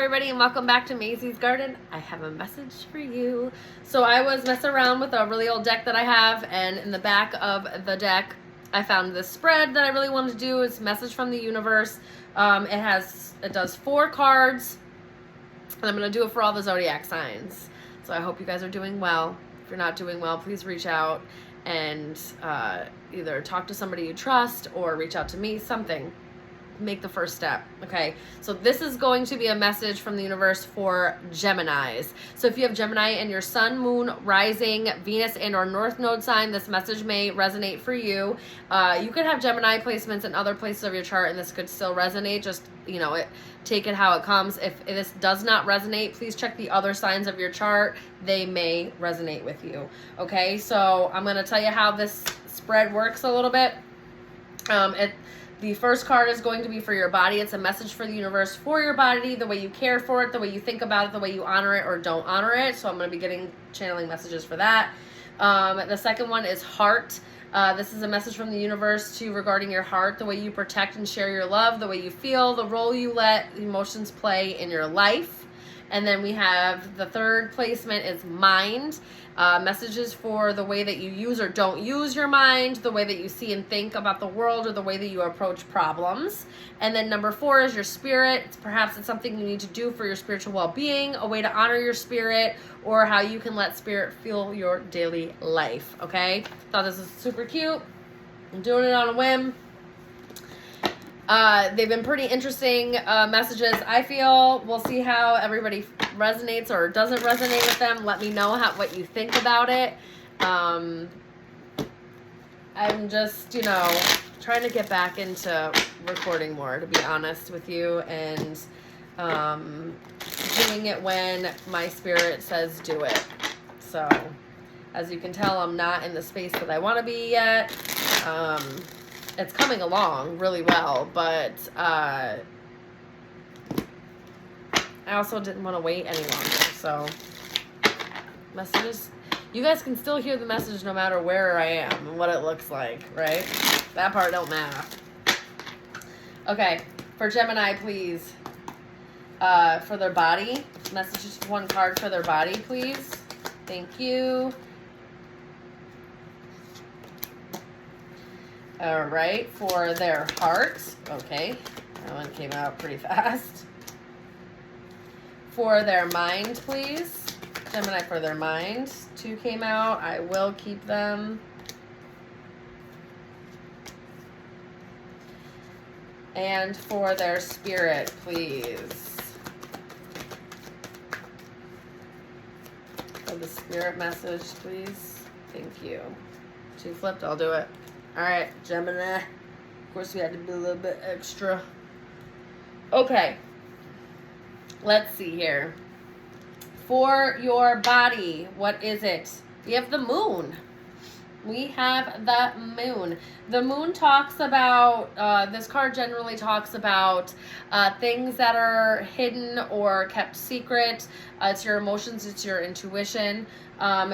everybody, and welcome back to Maisie's Garden. I have a message for you. So I was messing around with a really old deck that I have, and in the back of the deck I found this spread that I really wanted to do. It's Message from the Universe. It does 4 cards, and I'm going to do it for all the zodiac signs. So I hope you guys are doing well. If you're not doing well, please reach out and either talk to somebody you trust or reach out to me, something. Make the first step. Okay, so this is going to be a message from the universe for Geminis. So if you have Gemini in your sun, moon, rising, Venus, and or north node sign, this message may resonate for you. You could have Gemini placements in other places of your chart and this could still resonate. Just, take it how it comes. If this does not resonate, please check the other signs of your chart. They may resonate with you. Okay, so I'm going to tell you how this spread works a little bit. The first card is going to be for your body. It's a message for the universe for your body, the way you care for it, the way you think about it, the way you honor it or don't honor it. So I'm going to be channeling messages for that. The second one is heart. This is a message from the universe to you regarding your heart, the way you protect and share your love, the way you feel, the role you let emotions play in your life. And then we have the third placement is mind. Messages for the way that you use or don't use your mind, the way that you see and think about the world, or the way that you approach problems. And then number 4 is your spirit. Perhaps it's something you need to do for your spiritual well-being, a way to honor your spirit, or how you can let spirit fuel your daily life. Okay? Thought this was super cute. I'm doing it on a whim. They've been pretty interesting messages, I feel. We'll see how everybody resonates or doesn't resonate with them. Let me know what you think about it. I'm just, trying to get back into recording more, to be honest with you, and doing it when my spirit says do it. So, as you can tell, I'm not in the space that I want to be yet. It's coming along really well, but I also didn't want to wait any longer. So messages, you guys can still hear the message no matter where I am and what it looks like, right? That part don't matter. Okay, for Gemini, please. For their body, messages, 1 card for their body, please. Thank you. All right, for their heart. Okay, that one came out pretty fast. For their mind, please. Gemini, for their mind. 2 came out. I will keep them. And for their spirit, please. For the spirit message, please. Thank you. 2 flipped, I'll do it. All right, Gemini. Of course, we had to be a little bit extra. Okay. Let's see here. For your body, what is it? We have the moon. We have the moon. The moon talks about, this card generally talks about things that are hidden or kept secret. It's your emotions, it's your intuition.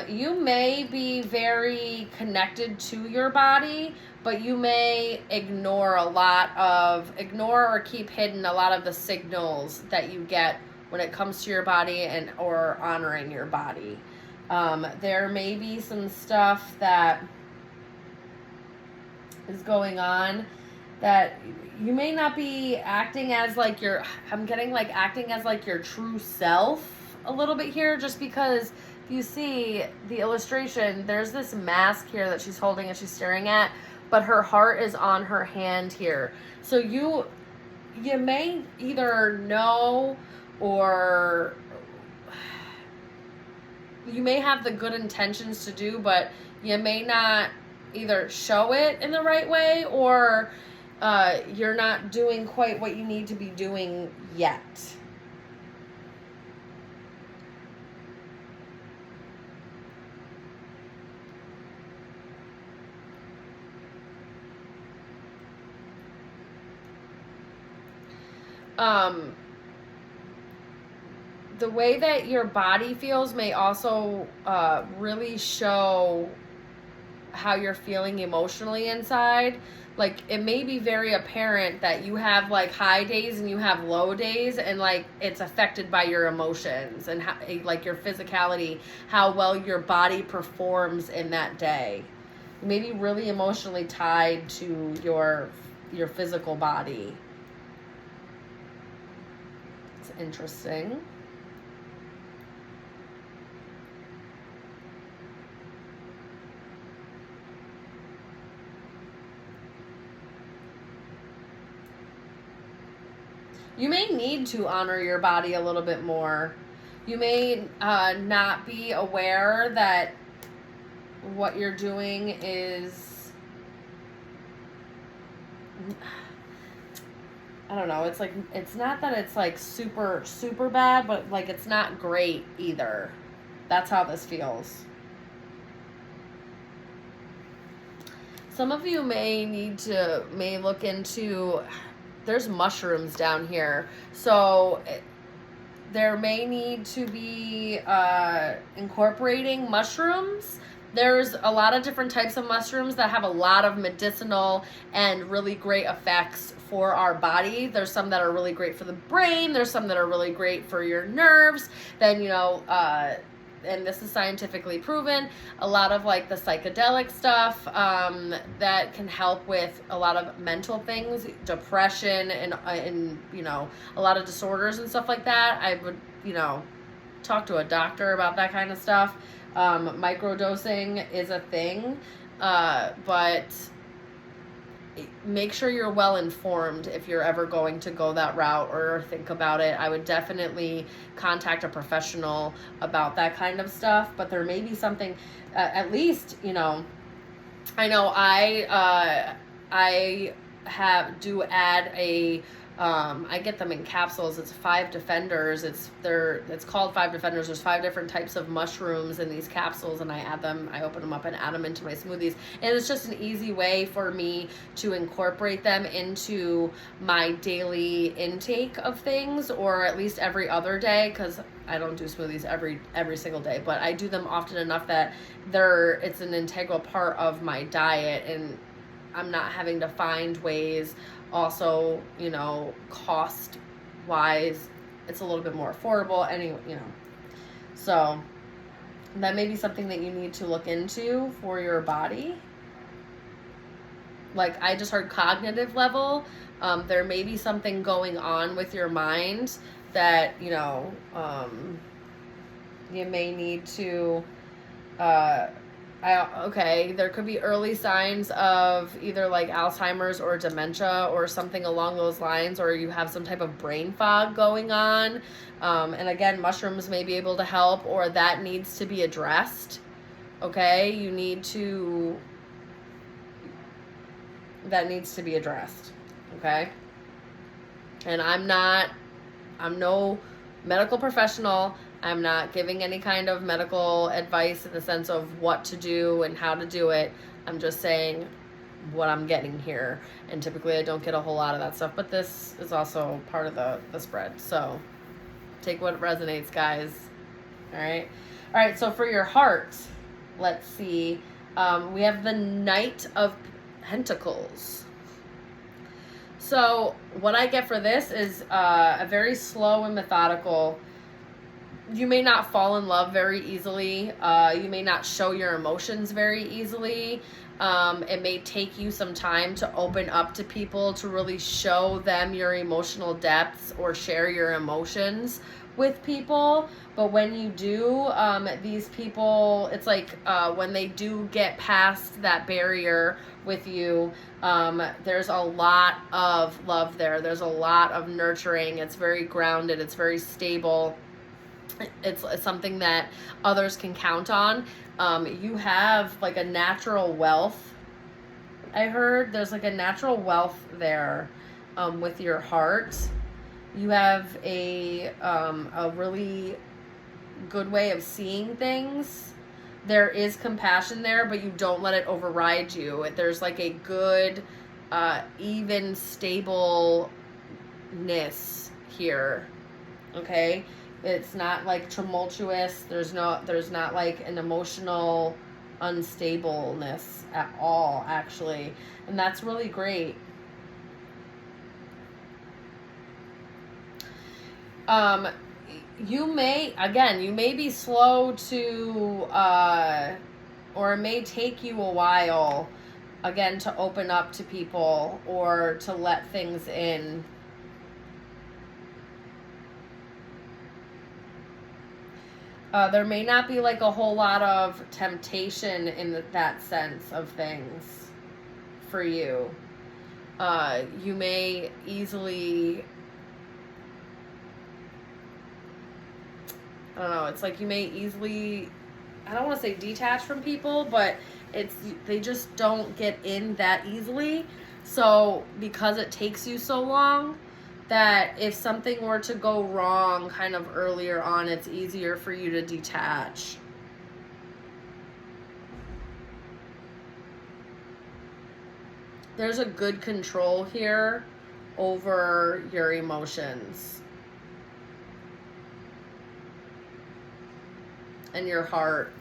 You may be very connected to your body, but you may ignore or keep hidden a lot of the signals that you get when it comes to your body or honoring your body. There may be some stuff that is going on that you may not be acting as like acting as like your true self a little bit here, just because you see the illustration, there's this mask here that she's holding and she's staring at, but her heart is on her hand here. So you may either know, or you may have the good intentions to do, but you may not either show it in the right way, or you're not doing quite what you need to be doing yet. The way that your body feels may also really show how you're feeling emotionally inside. Like, it may be very apparent that you have like high days and you have low days, and like it's affected by your emotions and how, like your physicality, how well your body performs in that day. Maybe really emotionally tied to your physical body. It's interesting. You may need to honor your body a little bit more. You may not be aware that what you're doing is, I don't know, it's like, it's not that it's like super, super bad, but like it's not great either. That's how this feels. Some of you may look into, there's mushrooms down here. So there may need to be incorporating mushrooms. There's a lot of different types of mushrooms that have a lot of medicinal and really great effects for our body. There's some that are really great for the brain. There's some that are really great for your nerves. Then, and this is scientifically proven, a lot of like the psychedelic stuff that can help with a lot of mental things, depression, and a lot of disorders and stuff like that. I would talk to a doctor about that kind of stuff. Microdosing is a thing, but make sure you're well informed if you're ever going to go that route or think about it. I would definitely contact a professional about that kind of stuff, but there may be something, at least, I know I add a, I get them in capsules. It's 5 Defenders. It's called 5 Defenders. There's 5 different types of mushrooms in these capsules, and I open them up and add them into my smoothies. And it's just an easy way for me to incorporate them into my daily intake of things, or at least every other day, because I don't do smoothies every single day, but I do them often enough that it's an integral part of my diet, and I'm not having to find ways. Also, cost wise, it's a little bit more affordable anyway, so that may be something that you need to look into for your body. Like, I just heard cognitive level, there may be something going on with your mind that you may need to there could be early signs of either like Alzheimer's or dementia or something along those lines, or you have some type of brain fog going on. And again, mushrooms may be able to help, or that needs to be addressed. Okay, that needs to be addressed. Okay. And I'm no medical professional. I'm not giving any kind of medical advice in the sense of what to do and how to do it. I'm just saying what I'm getting here. And typically I don't get a whole lot of that stuff, but this is also part of the spread. So take what resonates, guys. All right. So for your heart, let's see. We have the Knight of Pentacles. So what I get for this is a very slow and methodical. You may not fall in love very easily. You may not show your emotions very easily. It may take you some time to open up to people, to really show them your emotional depths or share your emotions with people. But when you do, these people, it's like when they do get past that barrier with you, there's a lot of love there. There's a lot of nurturing. It's very grounded. It's very stable. It's something that others can count on. You have like a natural wealth. I heard there's like a natural wealth there with your heart. You have a really good way of seeing things. There is compassion there, but you don't let it override you. There's like a good, even stableness here. Okay? It's not like tumultuous. There's not like an emotional unstableness at all, actually. And that's really great. You may be slow to, or it may take you a while, again, to open up to people or to let things in. There may not be like a whole lot of temptation in that sense of things for you. You may easily, I don't know, it's like you may easily, I don't want to say detach from people, but they just don't get in that easily. So because it takes you so long, that if something were to go wrong kind of earlier on, it's easier for you to detach. There's a good control here over your emotions and your heart.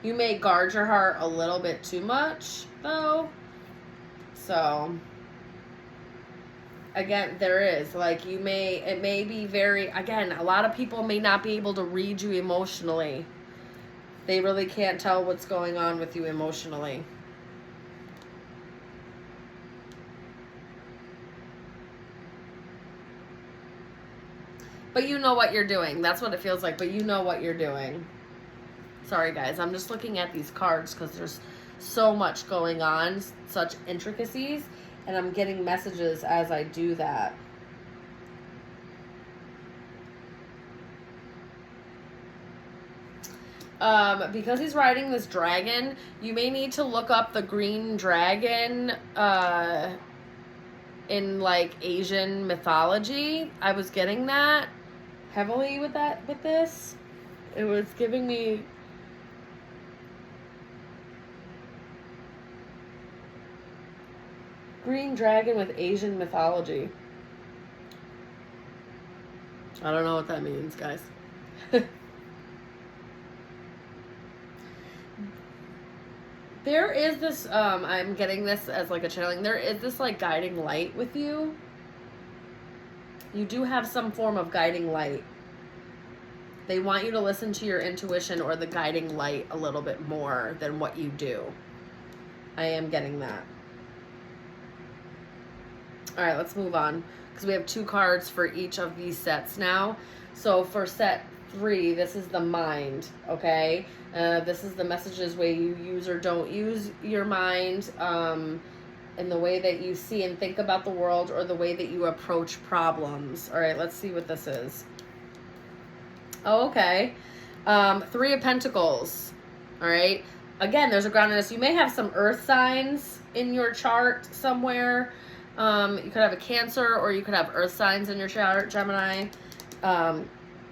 You may guard your heart a little bit too much, though. So, again, there is, like, it may be very, again, a lot of people may not be able to read you emotionally. They really can't tell what's going on with you emotionally. But you know what you're doing. That's what it feels like, but you know what you're doing. Sorry, guys. I'm just looking at these cards because there's so much going on, such intricacies, and I'm getting messages as I do that. Because he's riding this dragon, you may need to look up the green dragon in like Asian mythology. I was getting that heavily with this. It was giving me green dragon with Asian mythology. I don't know what that means, guys. There is this, I'm getting this as like a channeling. There is this like guiding light with you. You do have some form of guiding light. They want you to listen to your intuition or the guiding light a little bit more than what you do. I am getting that. All right, let's move on because we have 2 cards for each of these sets now. So for set 3, this is the mind, okay? This is the messages way you use or don't use your mind, in the way that you see and think about the world or the way that you approach problems. All right, let's see what this is. Oh, okay. 3 of Pentacles. All right. Again, there's a groundedness. You may have some earth signs in your chart somewhere. You could have a Cancer or you could have earth signs in your chart, Gemini.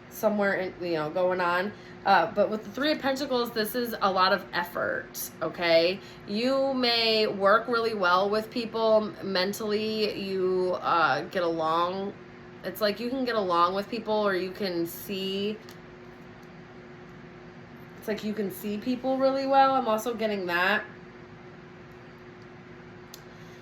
Somewhere in, going on. But with the 3 of Pentacles, this is a lot of effort, okay? You may work really well with people mentally. You get along. It's like you can get along with people or you can see. It's like you can see people really well. I'm also getting that.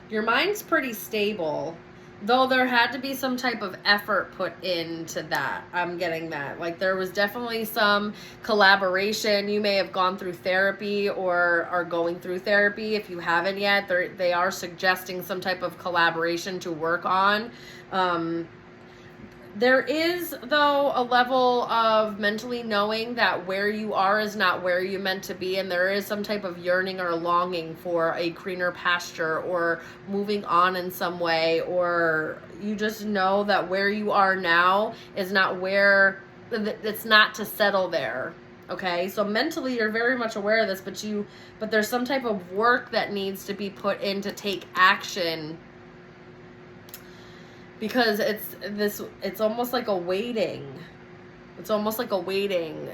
Your mind's pretty stable. Though there had to be some type of effort put into that. I'm getting that. Like there was definitely some collaboration. You may have gone through therapy or are going through therapy. If you haven't yet, they are suggesting some type of collaboration to work on. There is, though, a level of mentally knowing that where you are is not where you're meant to be, and there is some type of yearning or longing for a greener pasture or moving on in some way, or you just know that where you are now is not where, it's not to settle there. Okay, so mentally you're very much aware of this, but there's some type of work that needs to be put in to take action. Because it's almost like a waiting. It's almost like a waiting.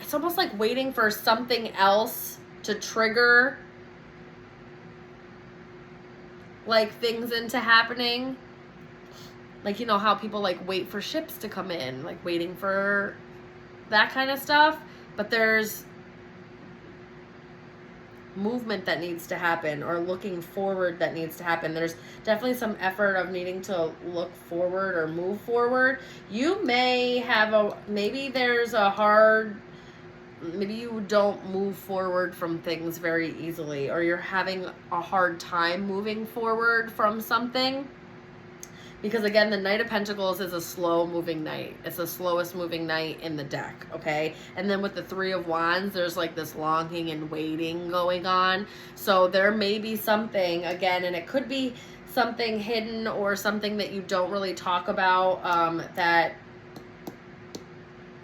It's almost like waiting for something else to trigger like things into happening. Like, you know how people like wait for ships to come in, like waiting for that kind of stuff. But there's movement that needs to happen, or looking forward that needs to happen. There's definitely some effort of needing to look forward or move forward. You may have maybe there's a hard, maybe you don't move forward from things very easily, or you're having a hard time moving forward from something. Because again, the Knight of Pentacles is a slow moving knight. It's the slowest moving knight in the deck, okay? And then with the Three of Wands, there's like this longing and waiting going on. So there may be something, again, and it could be something hidden or something that you don't really talk about, that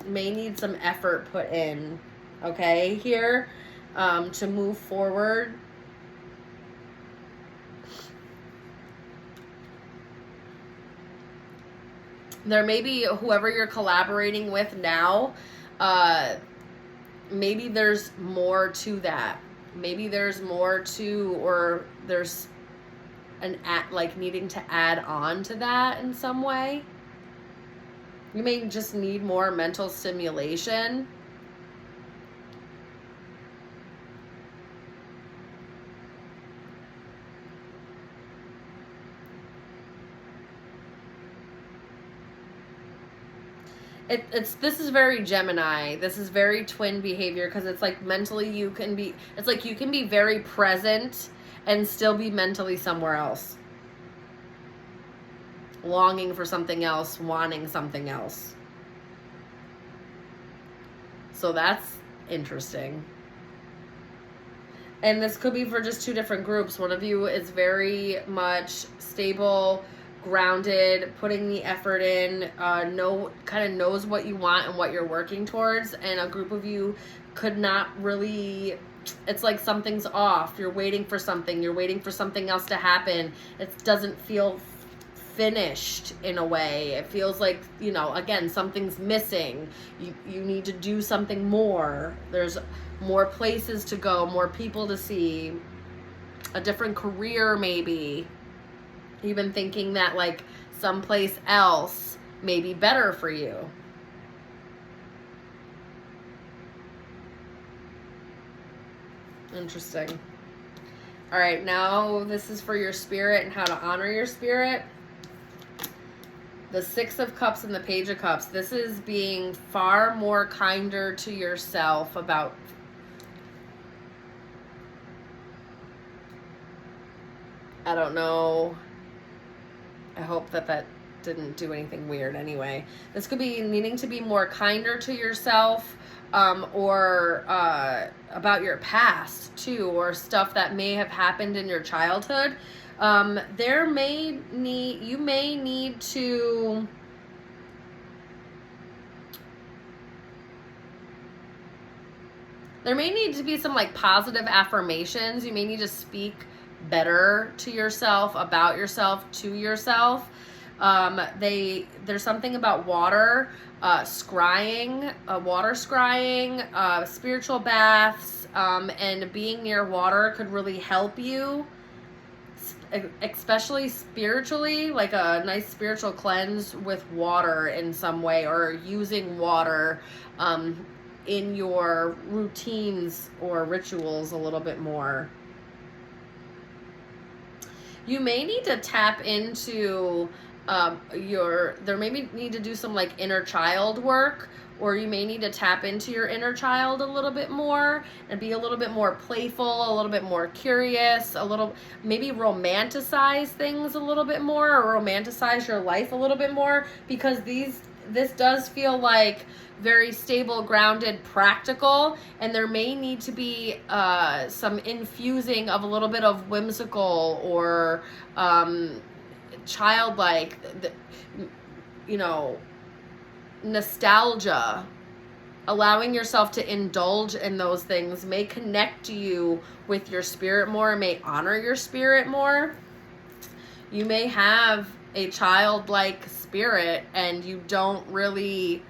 may need some effort put in, okay, here, to move forward. There may be whoever you're collaborating with now, maybe there's more to that. Maybe there's more to, or there's like needing to add on to that in some way. You may just need more mental stimulation. This is very Gemini. This is very twin behavior, because it's like mentally you can be, it's like you can be very present and still be mentally somewhere else. Longing for something else, wanting something else. So that's interesting. And this could be for just two different groups. One of you is very much stable, grounded, putting the effort in, kind of knows what you want and what you're working towards, and a group of you could not really, it's like something's off. You're waiting for something. You're waiting for something else to happen. It doesn't feel finished in a way. It feels like, you know, again, something's missing. You need to do something more. There's more places to go, more people to see, a different career maybe. Even thinking that like someplace else may be better for you. Interesting. All right, now this is for your spirit and how to honor your spirit. The Six of Cups and the Page of Cups. This is being far more kinder to yourself about I don't know. I hope that didn't do anything weird anyway. This could be needing to be more kinder to yourself, or about your past too, or stuff that may have happened in your childhood. You may need to there may need to be some like positive affirmations. You may need to speak better to yourself, about yourself, to yourself. There's something about water, scrying, water scrying, spiritual baths, and being near water could really help you, especially spiritually, like a nice spiritual cleanse with water in some way, or using water in your routines or rituals a little bit more. You may need to tap into there may need to do some like inner child work, or you may need to tap into your inner child a little bit more and be a little bit more playful, a little bit more curious, maybe romanticize things a little bit more, or romanticize your life a little bit more, because this does feel like very stable, grounded, practical, and there may need to be some infusing of a little bit of whimsical or childlike, nostalgia. Allowing yourself to indulge in those things may connect you with your spirit more, may honor your spirit more. You may have a childlike spirit and you don't really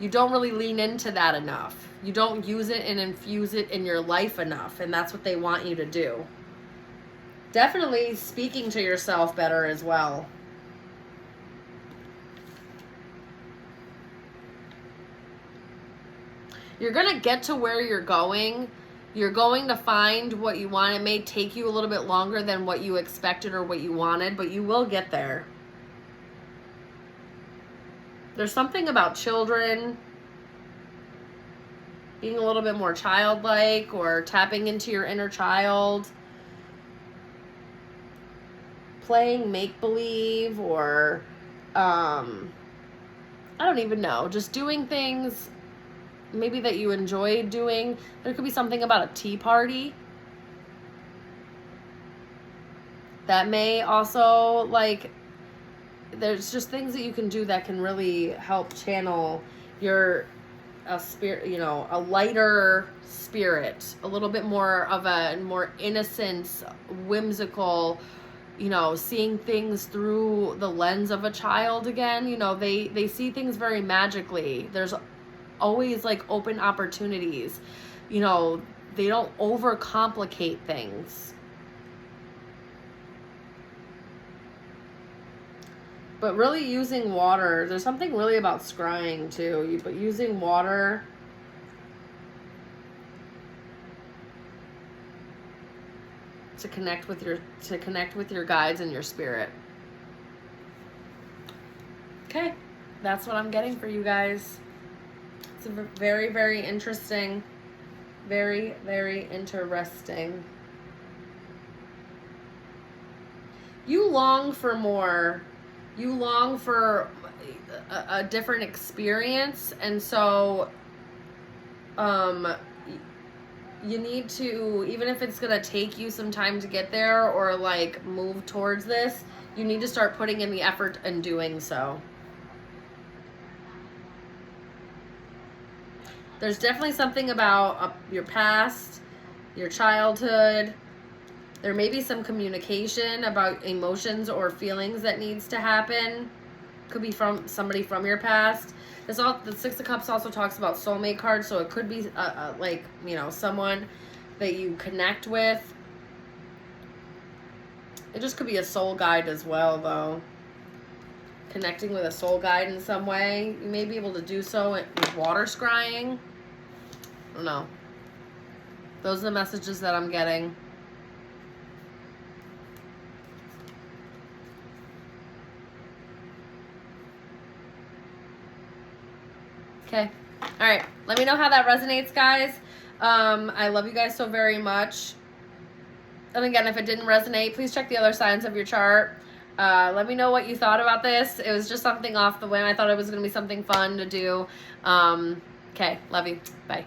lean into that enough. You don't use it and infuse it in your life enough, and that's what they want you to do. definitely speaking to yourself better as well. You're going to get to where you're going. You're going to find what you want. It may take you a little bit longer than what you expected or what you wanted, but you will get there. There's something about children being a little bit more childlike or tapping into your inner child, playing make-believe, or I don't even know, just doing things maybe that you enjoy doing. There could be something about a tea party that may also, like, there's just things that you can do that can really help channel your spirit, you know, a lighter spirit, a little bit more of a more innocent, whimsical, you know, seeing things through the lens of a child again. You know, they see things very magically. There's always like open opportunities. You know, they don't overcomplicate things. But really using water, there's something really about scrying too, but using water to connect with your guides and your spirit. Okay, that's what I'm getting for you guys. It's a very, very interesting, very, very interesting. You long for more. You long for a different experience, and so you need to, even if it's gonna take you some time to get there or like move towards this, you need to start putting in the effort and doing so. There's definitely something about your past, your childhood. There may be some communication about emotions or feelings that needs to happen. Could be from somebody from your past. The Six of Cups also talks about soulmate cards, so it could be like, you know, someone that you connect with. It just could be a soul guide as well, though. Connecting with a soul guide in some way. You may be able to do so with water scrying. I don't know. Those are the messages that I'm getting. Okay. All right. Let me know how that resonates, guys. I love you guys so very much. And again, if it didn't resonate, please check the other signs of your chart. Let me know what you thought about this. It was just something off the whim. I thought it was going to be something fun to do. Okay. Love you. Bye.